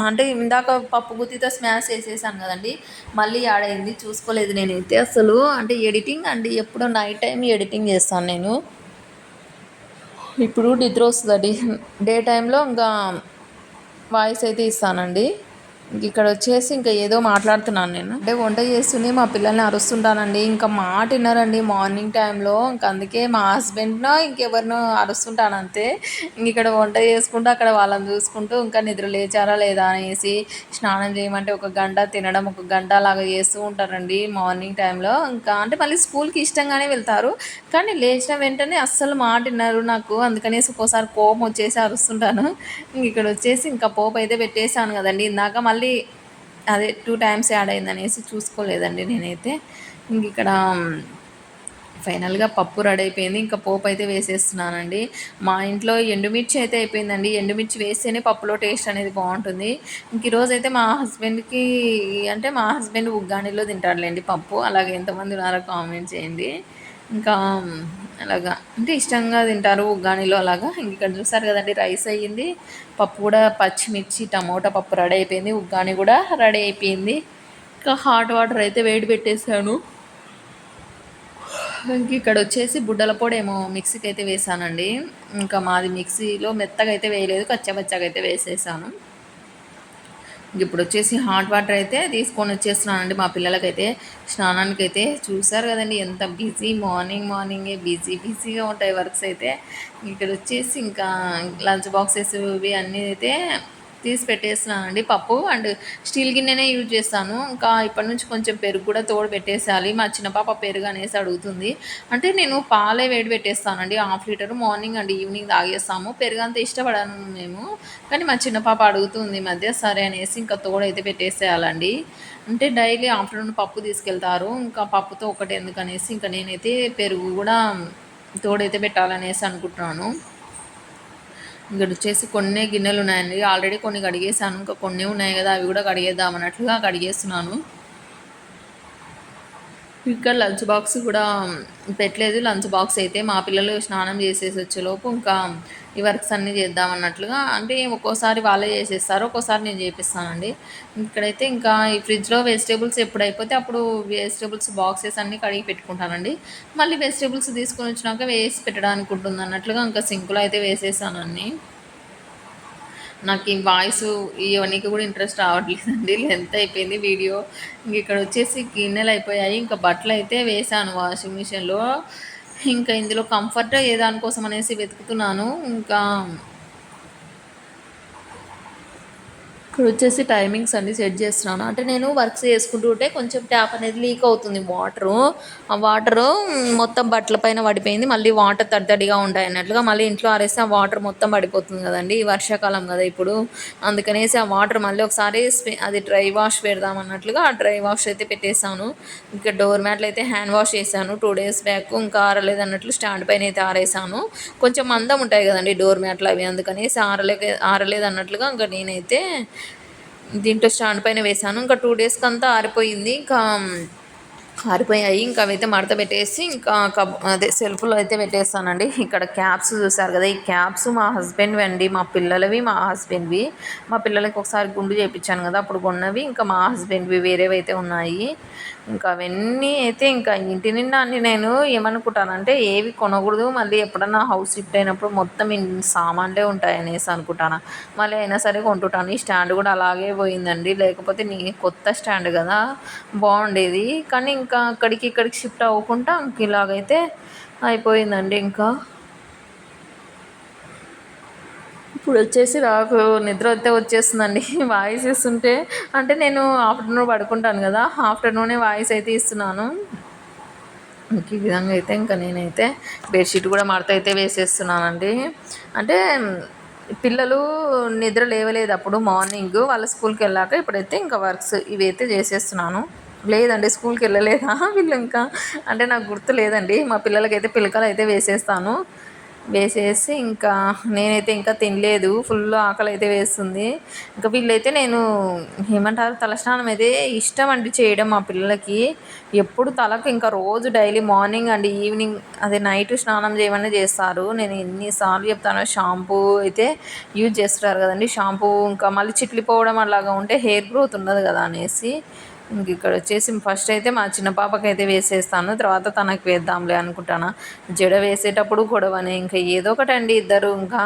అంటే ఇందాక పప్పు గుత్తితో స్మాష్ చేసేసాను కదండి, మళ్ళీ యాడ్ అయింది, చూసుకోలేదు నేనైతే అసలు. అంటే ఎడిటింగ్ అండి, ఎప్పుడు నైట్ టైం ఎడిటింగ్ చేస్తాను నేను. ఇప్పుడు నిద్ర వస్తుందండి, డే టైంలో ఇంకా వాయిస్ అయితే ఇస్తానండి. ఇక్కడ వచ్చేసి ఇంకా ఏదో మాట్లాడుతున్నాను నేను. అంటే వంట చేస్తూనే మా పిల్లల్ని అరుస్తుంటానండి. ఇంకా మాట విన్నారండి మార్నింగ్ టైంలో. ఇంకా అందుకే మా హస్బెండ్నో ఇంకెవరినో అరుస్తుంటాను అంతే. ఇక్కడ వంట చేసుకుంటూ అక్కడ వాళ్ళని చూసుకుంటూ ఇంకా నిద్ర లేచారా లేదా అనేసి, స్నానం చేయమంటే 1 గంట, తినడం 1 గంట అలాగా చేస్తూ ఉంటారండి మార్నింగ్ టైంలో. ఇంకా అంటే మళ్ళీ స్కూల్కి ఇష్టంగానే వెళ్తారు, కానీ లేచిన వెంటనే అస్సలు మాట విన్నారు నాకు. అందుకనేసి ఒక్కోసారి కోపం వచ్చేసి అరుస్తుంటాను. ఇక్కడ వచ్చేసి ఇంకా పోపు అయితే పెట్టేసాను కదండి ఇందాక, మళ్ళీ అదే 2 టైమ్స్ యాడ్ అయిందనేసి చూసుకోలేదండి నేనైతే. ఇక్కడ ఫైనల్గా పప్పు రెడీ అయిపోయింది. ఇంకా పోపు అయితే వేసేస్తున్నానండి. మా ఇంట్లో ఎండుమిర్చి అయితే అయిపోయిందండి. ఎండుమిర్చి వేస్తేనే పప్పులో టేస్ట్ అనేది బాగుంటుంది. ఈరోజు అయితే మా హస్బెండ్కి, అంటే మా హస్బెండ్ ఉగ్గానిలో తింటాడులేండి పప్పు. అలాగే ఎంతమంది ఉన్నారో కామెంట్ చేయండి. ఇంకా అలాగా అంటే ఇష్టంగా తింటారు ఉగ్గానిలో అలాగా. ఇక్కడ చూసారు కదండి రైస్ అయ్యింది, పప్పు కూడా పచ్చిమిర్చి టమోటా పప్పు రెడీ అయిపోయింది, ఉగ్గాని కూడా రెడీ అయిపోయింది. ఇంకా హాట్ వాటర్ అయితే వేడి పెట్టేశాను. ఇక్కడ వచ్చేసి బుడ్డల పొడి ఏమో మిక్సీకి అయితే వేసానండి. ఇంకా మాది మిక్సీలో మెత్తగా అయితే వేయలేదు, కచ్చపచ్చగా అయితే వేసేసాను. ఇప్పుడు వచ్చేసి హాట్ వాటర్ అయితే తీసుకొని వచ్చేస్తున్నానండి మా పిల్లలకైతే స్నానానికి. అయితే చూసారు కదండి ఎంత బిజీ, మార్నింగే బిజీగా ఉంటాయి వర్క్స్ అయితే. ఇక్కడ వచ్చేసి ఇంకా లంచ్ బాక్సెస్ ఇవి అన్నీ అయితే తీసి పెట్టేస్తున్నానండి పప్పు. అండ్ స్టీల్ గిన్నెనే యూజ్ చేస్తాను. ఇంకా ఇప్పటి నుంచి కొంచెం పెరుగు కూడా తోడు పెట్టేసేయాలి. మా చిన్న పాప పెరుగు అనేసి అడుగుతుంది. అంటే నేను పాలే వేడి పెట్టేస్తానండి, 1/2 లీటరు. మార్నింగ్ అండ్ ఈవినింగ్ తాగేస్తాము. పెరుగు అంత ఇష్టపడను మేము, కానీ మా చిన్న పాప అడుగుతుంది ఈ మధ్య. సరే అనేసి ఇంకా తోడైతే పెట్టేసేయాలండి. అంటే డైలీ ఆఫ్టర్నూన్ పప్పు తీసుకెళ్తారు. ఇంకా పప్పుతో ఒకటి ఎందుకనేసి ఇంకా నేనైతే పెరుగు కూడా తోడైతే పెట్టాలనేసి అనుకుంటున్నాను. ఇక్కడ వచ్చేసి కొన్ని గిన్నెలు ఉన్నాయండి. ఆల్రెడీ కొన్ని కడిగేసాను, ఇంకా కొన్ని ఉన్నాయి కదా, అవి కూడా కడిగేద్దాం అన్నట్లుగా కడిగేస్తున్నాను. ఇక్కడ లంచ్ బాక్స్ కూడా పెట్టలేదు. లంచ్ బాక్స్ అయితే మా పిల్లలు స్నానం చేసేసి వచ్చేలోపు ఇంకా ఈ వర్క్స్ అన్నీ చేద్దాం అన్నట్లుగా, అంటే ఒక్కోసారి వాళ్ళే చేసేస్తారు, ఒక్కోసారి నేను చేపిస్తానండి. ఇక్కడైతే ఇంకా ఈ ఫ్రిడ్జ్లో వెజిటేబుల్స్ ఎప్పుడు అయిపోతే అప్పుడు వెజిటేబుల్స్ బాక్సెస్ అన్నీ కడిగి పెట్టుకుంటానండి. మళ్ళీ వెజిటేబుల్స్ తీసుకొని వచ్చినాక వేసి పెట్టడానికి ఉంటుంది అన్నట్లుగా ఇంకా సింకులో అయితే వేసేసాను అన్నీ. నాకు ఈ వాయిస్ ఇవన్నీ కూడా ఇంట్రెస్ట్ రావట్లేదండి, లెంత్ అయిపోయింది వీడియో. ఇంక ఇక్కడ వచ్చేసి గిన్నెలు అయిపోయాయి. ఇంకా బట్టలు అయితే వేసాను వాషింగ్ మిషన్లో. ఇంకా ఇందులో కంఫర్ట్ ఏ దానికోసం అనేసి వెతుకుతున్నాను. ఇంకా ఇక్కడ వచ్చేసి టైమింగ్స్ అన్నీ సెట్ చేస్తున్నాను. అంటే నేను వర్క్స్ చేసుకుంటూ ఉంటే కొంచెం ట్యాప్ అనేది లీక్ అవుతుంది వాటరు. ఆ వాటరు మొత్తం బట్టల పైన పడిపోయింది. మళ్ళీ వాటర్ తడితడిగా ఉంటాయి అన్నట్లుగా మళ్ళీ ఇంట్లో ఆరేస్తే ఆ వాటర్ మొత్తం పడిపోతుంది కదండి, వర్షాకాలం కదా ఇప్పుడు. అందుకనేసి ఆ వాటర్ మళ్ళీ ఒకసారి అది డ్రై వాష్ పెడదాం అన్నట్లుగా ఆ డ్రై వాష్ అయితే పెట్టేశాను. ఇంకా డోర్ మ్యాట్లు అయితే హ్యాండ్ వాష్ చేశాను 2 days బ్యాక్. ఇంకా ఆరలేదు అన్నట్లు స్టాండ్ పైన అయితే ఆరేసాను. కొంచెం మందం ఉంటాయి కదండి డోర్ మ్యాట్లు అవి, అందుకనేసి ఆరలేదు అన్నట్లుగా ఇంకా నేనైతే దీంట్లో స్టాండ్ పైన వేసాను. ఇంకా 2 daysకి అంతా ఆరిపోయింది. ఇంకా ఆరిపోయాయి. ఇంకా అవైతే మడత పెట్టేసి ఇంకా అదే సెల్ఫ్లో అయితే పెట్టేస్తానండి. ఇక్కడ క్యాప్స్ చూసారు కదా, ఈ క్యాప్స్ మా హస్బెండ్వి అండి, మా పిల్లలవి మా హస్బెండ్వి. మా పిల్లలకి ఒకసారి గుండు చేయించాను కదా అప్పుడు కొన్నవి, ఇంకా మా హస్బెండ్వి వేరేవి అయితే ఉన్నాయి. ఇంకా అవన్నీ అయితే ఇంకా ఇంటి నిండా అన్ని నేను ఏమనుకుంటానంటే ఏవి కొనకూడదు, మళ్ళీ ఎప్పుడన్నా హౌస్ షిఫ్ట్ అయినప్పుడు మొత్తం సామాన్లే ఉంటాయి అనేసి అనుకుంటాను. మళ్ళీ అయినా సరే కొంటుంటాను. ఈ స్టాండ్ కూడా అలాగే పోయిందండి, లేకపోతే కొత్త స్టాండ్ కదా బాగుండేది. కానీ ఇంకా అక్కడికి ఇక్కడికి షిఫ్ట్ అవ్వకుండా ఇంక ఇలాగైతే అయిపోయిందండి. ఇంకా ఇప్పుడు వచ్చేసి నాకు నిద్ర అయితే వచ్చేస్తుందండి వాయిస్ ఇస్తుంటే. అంటే నేను ఆఫ్టర్నూన్ పడుకుంటాను కదా, ఆఫ్టర్నూనే వాయిస్ అయితే ఇస్తున్నాను. ఇంక ఈ విధంగా అయితే ఇంకా నేనైతే బెడ్షీట్ కూడా మడత అయితే వేసేస్తున్నానండి. అంటే పిల్లలు నిద్ర లేవలేదు అప్పుడు మార్నింగ్ వాళ్ళ స్కూల్కి వెళ్ళాక ఇప్పుడైతే ఇంకా వర్క్స్ ఇవైతే చేసేస్తున్నాను. లేదండి స్కూల్కి వెళ్ళలేదా వీళ్ళు ఇంకా, అంటే నాకు గుర్తు లేదండి. మా పిల్లలకైతే పిలకలు అయితే వేసేస్తాను. వేసేసి ఇంకా నేనైతే ఇంకా తినలేదు, ఫుల్ ఆకలి అయితే వేస్తుంది. ఇంకా వీళ్ళైతే నేను ఏమంటారు తలస్నానం అయితే ఇష్టం అండి చేయడం మా పిల్లలకి. ఎప్పుడు తలకు ఇంకా రోజు డైలీ మార్నింగ్ అండ్ ఈవినింగ్ అదే నైట్ స్నానం చేయమని చేస్తారు. నేను ఎన్నిసార్లు చెప్తాను, షాంపూ అయితే యూజ్ చేస్తారు కదండి, షాంపూ ఇంకా మళ్ళీ చిట్లిపోవడం అలాగా ఉంటే హెయిర్ గ్రోత్ ఉండదు కదా అనేసి. ఇంక ఇక్కడ వచ్చేసి ఫస్ట్ అయితే మా చిన్న పాపకి అయితే వేసేస్తాను, తర్వాత తనకు వేద్దాంలే అనుకుంటాను. జడ వేసేటప్పుడు గొడవనే, ఇంకా ఏదో ఒకటి అండి ఇద్దరు. ఇంకా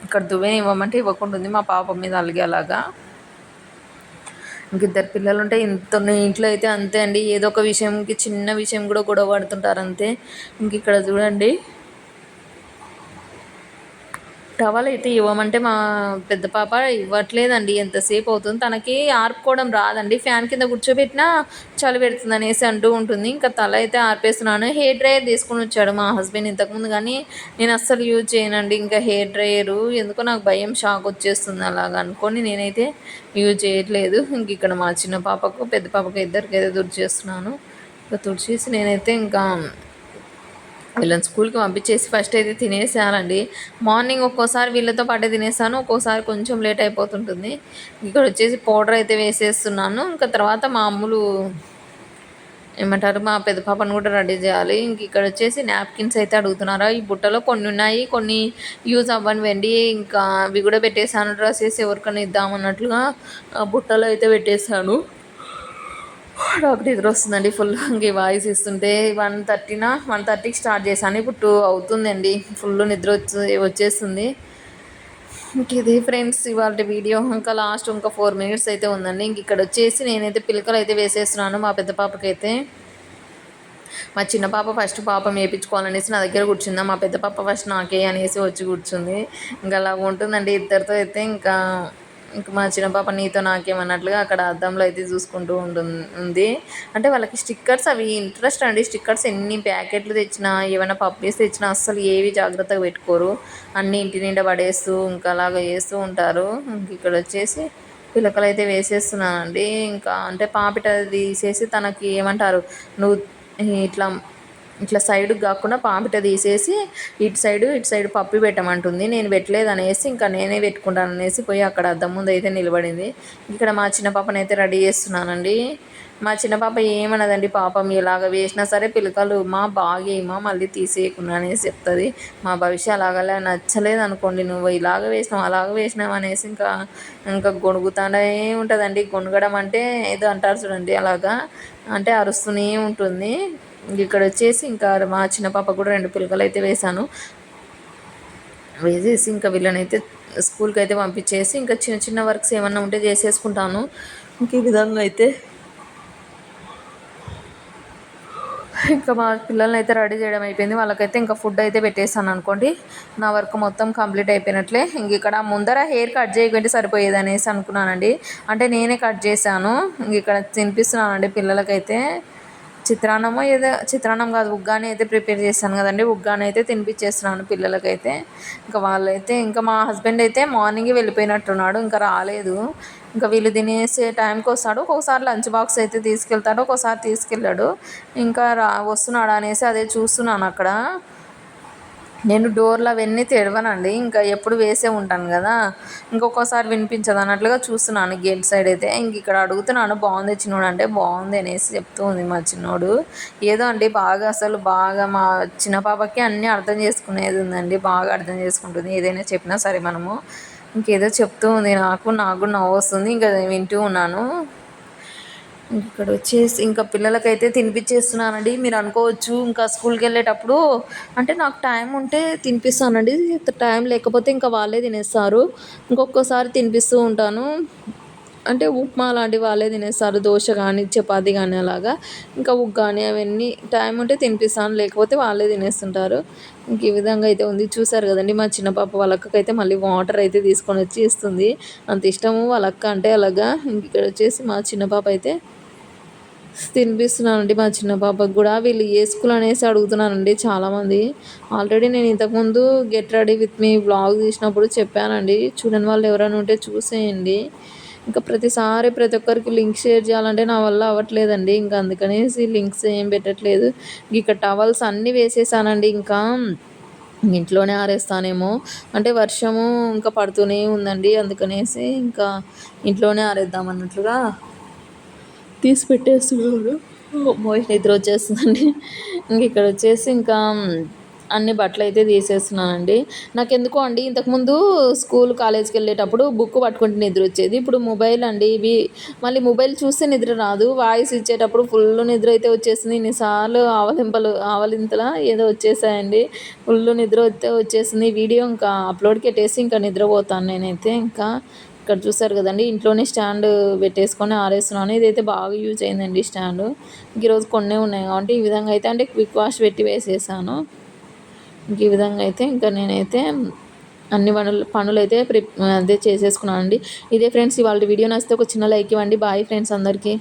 ఇక్కడ దువ్వెన ఇవ్వమంటే ఇవ్వకుంటుంది మా పాప మీద అలిగేలాగా. ఇంక ఇద్దరు పిల్లలు ఉంటే ఇంట్లో అయితే అంతే అండి, ఏదో ఒక విషయంకి చిన్న విషయం కూడా గొడవ పడుతుంటారు అంతే. ఇంక ఇక్కడ చూడండి టవల్ అయితే ఇవ్వమంటే మా పెద్ద పాప ఇవ్వట్లేదండి, ఎంతసేపు అవుతుంది. తనకి ఆర్పుకోవడం రాదండి, ఫ్యాన్ కింద కూర్చోబెట్టినా చలి పెడుతుంది అనేసి అంటూ ఉంటుంది. ఇంకా తల అయితే ఆర్పేస్తున్నాను. హెయిర్ డ్రైయర్ తీసుకుని వచ్చాడు మా హస్బెండ్ ఇంతకుముందు, కానీ నేను అస్సలు యూజ్ చేయనండి. ఇంకా హెయిర్ డ్రైయరు ఎందుకో నాకు భయం, షాక్ వచ్చేస్తుంది అలాగ అనుకొని నేనైతే యూజ్ చేయట్లేదు. ఇంక ఇక్కడ మా చిన్న పాపకు పెద్ద పాపకు ఇద్దరికి అయితే తుడిచేస్తున్నాను. ఇంకా తుడిచేసి నేనైతే ఇంకా వీళ్ళని స్కూల్కి పంపించేసి ఫస్ట్ అయితే తినేసానండి. మార్నింగ్ ఒక్కోసారి వీళ్ళతో పాటే తినేసాను, ఒక్కోసారి కొంచెం లేట్ అయిపోతుంటుంది. ఇక్కడ వచ్చేసి పౌడర్ అయితే వేసేస్తున్నాను. ఇంకా తర్వాత మా అమ్ములు ఏమంటారు మా పెద్ద పాపను కూడా రెడీ చేయాలి. ఇంక ఇక్కడ వచ్చేసి నాప్కిన్స్ అయితే అడుగుతున్నారా, ఈ బుట్టలో కొన్ని ఉన్నాయి, కొన్ని యూజ్ అవ్వనివ్వండి. ఇంకా అవి కూడా పెట్టేశాను, డ్రెస్సెస్ ఎవరికైనా ఇద్దామన్నట్లుగా బుట్టలో అయితే పెట్టేశాను. నాకు నిద్ర వస్తుందండి ఫుల్. ఇంక వాయిస్ ఇస్తుంటే 1:30కి స్టార్ట్ చేశాను, ఇప్పుడు 2 అవుతుందండి. ఫుల్ నిద్ర వచ్చేస్తుంది. ఇంక ఇది ఫ్రెండ్స్ ఇవాళ వీడియో. ఇంకా లాస్ట్ ఇంకా 4 minutes అయితే ఉందండి. ఇంక ఇక్కడ వచ్చేసి నేనైతే పిలకలు అయితే వేసేస్తున్నాను మా పెద్ద పాపకైతే. మా చిన్న పాప ఫస్ట్ పాపం వేయించుకోవాలనేసి నా దగ్గర కూర్చుందా, మా పెద్ద పాప ఫస్ట్ నాకే అనేసి వచ్చి కూర్చుంది. ఇంకా అలా ఉంటుందండి ఇద్దరితో అయితే. ఇంకా ఇంక మా చిన్న పాప నీతో నాకేమన్నట్లుగా అక్కడ అద్దంలో అయితే చూసుకుంటూ ఉంది. అంటే వాళ్ళకి స్టిక్కర్స్ అవి ఇంట్రెస్ట్ అండి. స్టిక్కర్స్ ఎన్ని ప్యాకెట్లు తెచ్చినా ఏమైనా పప్పీస్ తెచ్చినా అస్సలు ఏవి జాగ్రత్తగా పెట్టుకోరు. అన్నీ ఇంటి నిండా పడేస్తూ ఇంకా అలాగ చేస్తూ ఉంటారు. ఇంక ఇక్కడ వచ్చేసి పిలకలు అయితే వేసేస్తున్నానండి. ఇంకా అంటే పాపిట తీసేసి తనకి ఏమంటారు, నువ్వు ఇట్లా ఇట్లా సైడ్కి కాకుండా పాపిట తీసేసి ఇటు సైడ్ పప్పి పెట్టమంటుంది. నేను పెట్టలేదు అనేసి ఇంకా నేనే పెట్టుకుంటాను అనేసి పోయి అక్కడ అద్దం ముందు అయితే నిలబడింది. ఇక్కడ మా చిన్న పాపని అయితే రెడీ చేస్తున్నానండి. మా చిన్న పాప ఏమన్నదండి పాపం, ఇలాగ వేసినా సరే పిలకలు మా బాగేమా మళ్ళీ తీసేయకుండా అనేసి చెప్తుంది. మా భవిష్య అలాగలా నచ్చలేదు అనుకోండి, నువ్వు ఇలాగ వేసినావు అలాగ వేసినావు అనేసి ఇంకా గొణుగుతానే ఉంటుందండి. గొణగడం అంటే ఏదో అంటారు చూడండి, అలాగా అంటే అరుస్తూనే ఉంటుంది. ఇక్కడ వచ్చేసి ఇంకా మా చిన్న పాప కూడా 2 పిలకలు అయితే వేశాను. వేసేసి ఇంకా వీళ్ళనైతే స్కూల్కి అయితే పంపించేసి ఇంకా చిన్న చిన్న వర్క్స్ ఏమన్నా ఉంటే చేసేసుకుంటాను. ఇంక ఈ విధంగా అయితే ఇంకా మా పిల్లల్ని అయితే రెడీ చేయడం అయిపోయింది. వాళ్ళకైతే ఇంకా ఫుడ్ అయితే పెట్టేస్తాను అనుకోండి, నా వర్క్ మొత్తం కంప్లీట్ అయిపోయినట్లే. ఇంక ఇక్కడ ముందర హెయిర్ కట్ చేయకుంటే సరిపోయేది అనేసి అనుకున్నానండి. అంటే నేనే కట్ చేశాను. ఇంక ఇక్కడ తినిపిస్తున్నానండి పిల్లలకైతే. చిత్రాన్నమో ఏదో, చిత్రాన్నం కాదు ఉగ్గాని అయితే ప్రిపేర్ చేశాను కదండి, ఉగ్గాని అయితే తినిపించేస్తున్నాను పిల్లలకైతే. ఇంకా వాళ్ళైతే ఇంకా మా హస్బెండ్ అయితే మార్నింగే వెళ్ళిపోయినట్టున్నాడు, ఇంకా రాలేదు. ఇంకా వీళ్ళు తినేసే టైంకి వస్తాడు. ఒక్కొక్కసారి లంచ్ బాక్స్ అయితే తీసుకెళ్తాడు, ఒక్కోసారి తీసుకెళ్ళాడు. ఇంకా వస్తున్నాడు అనేసి అదే చూస్తున్నాను అక్కడ. నేను డోర్లు అవన్నీ తెరవనండి, ఇంకా ఎప్పుడు వేసే ఉంటాను కదా, ఇంకొకసారి వినిపించదు అన్నట్లుగా చూస్తున్నాను గేట్ సైడ్ అయితే. ఇంక ఇక్కడ అడుగుతున్నాను, బాగుంది చిన్నోడు అంటే బాగుంది అనేసి చెప్తూ ఉంది మా చిన్నోడు. ఏదో అండి బాగా అసలు బాగా మా చిన్న పాపకి అన్నీ అర్థం చేసుకునేది ఉందండి, బాగా అర్థం చేసుకుంటుంది ఏదైనా చెప్పినా సరే మనము. ఇంకేదో చెప్తూ ఉంది, నాకు కూడా నవ్వు వస్తుంది, ఇంకా వింటూ ఉన్నాను. ఇక్కడ వచ్చేసి ఇంకా పిల్లలకైతే తినిపించేస్తున్నానండి. మీరు అనుకోవచ్చు ఇంకా స్కూల్కి వెళ్ళేటప్పుడు అంటే నాకు టైం ఉంటే తినిపిస్తానండి, టైం లేకపోతే ఇంకా వాళ్ళే తినేస్తారు. ఇంకొకసారి తినిపిస్తూ ఉంటాను, అంటే ఉప్మా లాంటివి వాళ్ళే తినేస్తారు, దోశ కానీ చపాతీ కానీ అలాగా. ఇంకా ఉగ్గాని అవన్నీ టైం ఉంటే తినిపిస్తాను, లేకపోతే వాళ్ళే తినేస్తుంటారు. ఇంక ఈ విధంగా అయితే ఉంది. చూసారు కదండి మా చిన్న పాప వాళ్ళ అక్కకైతే మళ్ళీ వాటర్ అయితే తీసుకొని వచ్చి ఇస్తుంది. అంత ఇష్టము వాళ్ళ అక్క అంటే అలాగా. ఇంక ఇక్కడ వచ్చేసి మా చిన్న పాప అయితే తినిపిస్తున్నానండి మా చిన్న పాపకు కూడా. వీళ్ళు ఏ స్కూల్ అనేసి అడుగుతున్నానండి చాలామంది. ఆల్రెడీ నేను ఇంతకుముందు get ready with me vlog తీసినప్పుడు చెప్పానండి, చూడని వాళ్ళు ఎవరైనా ఉంటే చూసేయండి. ఇంకా ప్రతిసారి ప్రతి ఒక్కరికి లింక్ షేర్ చేయాలంటే నా వల్ల అవ్వట్లేదండి, ఇంకా అందుకనేసి లింక్స్ ఏం పెట్టట్లేదు. ఇక టవల్స్ అన్నీ వేసేసానండి, ఇంకా ఇంట్లోనే ఆరేస్తానేమో అంటే వర్షము ఇంకా పడుతూనే ఉందండి, అందుకనేసి ఇంకా ఇంట్లోనే ఆరేద్దాం అన్నట్లుగా తీసి పెట్టేస్తున్నాను. నిద్ర వచ్చేస్తుందండి. ఇంక ఇక్కడ వచ్చేసి ఇంకా అన్ని బట్టలు అయితే తీసేస్తున్నానండి. నాకెందుకో అండి ఇంతకుముందు స్కూల్ కాలేజ్కి వెళ్ళేటప్పుడు బుక్ పట్టుకుంటే నిద్ర వచ్చేది. ఇప్పుడు మొబైల్ అండి, ఇవి మళ్ళీ మొబైల్ చూస్తే నిద్ర రాదు, వాయిస్ ఇచ్చేటప్పుడు ఫుల్ నిద్ర అయితే వచ్చేసింది. ఇన్నిసార్లు ఆవలింతలా ఏదో వచ్చేసాయండి, ఫుల్ నిద్ర అయితే వచ్చేసింది. వీడియో ఇంకా అప్లోడ్కి పెట్టేసి ఇంకా నిద్రపోతాను నేనైతే. ఇంకా ఇక్కడ చూసారు కదండి, ఇంట్లోనే స్టాండ్ పెట్టేసుకొని ఆరేస్తున్నాను. ఇదైతే బాగా యూజ్ అయిందండి స్టాండ్. ఈరోజు కొన్నే ఉన్నాయి కాబట్టి ఈ విధంగా అయితే అంటే క్విక్ వాష్ పెట్టి వేసేసాను. ఇంక ఈ విధంగా అయితే ఇంకా నేనైతే అన్ని పనులు అయితే అదే చేసేసుకున్నానండి. ఇదే ఫ్రెండ్స్ ఇవాళ వీడియో నచ్చితే ఒక చిన్న లైక్ ఇవ్వండి. బాయ్ ఫ్రెండ్స్ అందరికీ.